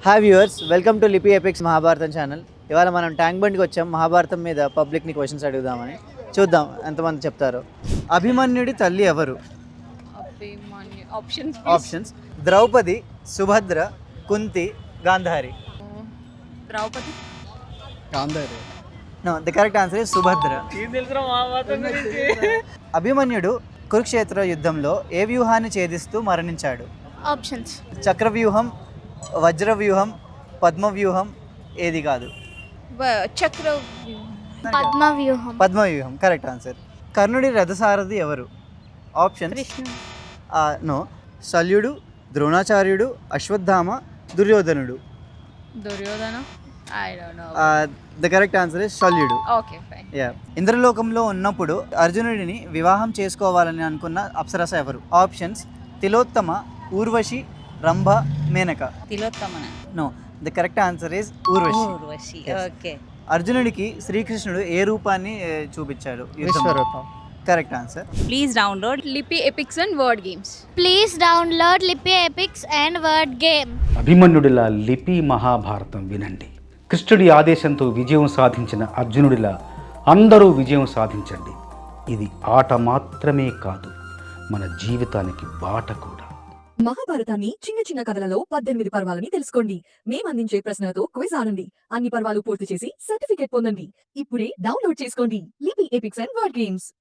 Hi viewers, welcome to లిపి epics Mahabharatam channel. ఇవాళ మనం ట్యాంక్ బండ్కి వచ్చాం. మహాభారతం మీద పబ్లిక్ని క్వశ్చన్స్ అడుగుదామని. చూద్దాం ఎంతమంది చెప్తారో. అభిమన్యుడి తల్లి ఎవరు? Options: Draupadi, Subhadra, Kunti, Gandhari. Draupadi. No, the correct answer is Subhadra. అభిమన్యుడు కురుక్షేత్ర యుద్ధంలో ఏ వ్యూహాన్ని ఛేదిస్తూ మరణించాడు? ఆప్షన్స్: చక్రవ్యూహం, వజ్రవ్యూహం, పద్మవ్యూహం, ఏది కాదు? పద్మవ్యూహం. పద్మవ్యూహం కరెక్ట్ ఆన్సర్. కర్ణుడి రథసారథి ఎవరు? ఆప్షన్: నో, శల్యుడు, ద్రోణాచార్యుడు, అశ్వత్థామ, దుర్యోధనుడు. ద కరెక్ట్ ఆన్సర్ ఇస్ శల్యుడు. ఇంద్రలోకంలో ఉన్నప్పుడు అర్జునుడిని వివాహం చేసుకోవాలని అనుకున్న అప్సరస ఎవరు? Options: Tilottama, Urvashi, Rambha, Menaka. No, the correct answer is Urvashi. Okay. అర్జునుడికి శ్రీకృష్ణుడు ఏ రూపాన్ని చూపించాడు? Correct answer. Please download Lipi epics and word games. Please download Lipi epics and word game. అభిమన్యుడిలా లిపి మహాభారతం వినండి. కృష్ణుడి ఆదేశంతో విజయం సాధించిన అర్జునుడిలా అందరూ విజయం సాధించండి. ఇది ఆట మాత్రమే కాదు, మన జీవితానికి బాట కూడా. మహాభారతాన్ని చిన్న చిన్న కథలలో 18 పర్వాలని తెలుసుకోండి. మేము అందించే ప్రశ్నలతో క్విజ్ ఆడండి. అన్ని పర్వాలు పూర్తి చేసి సర్టిఫికేట్ పొందండి. ఇప్పుడే డౌన్లోడ్ చేసుకోండి లిపి ఎపిక్స్ అండ్ వర్డ్ గేమ్స్.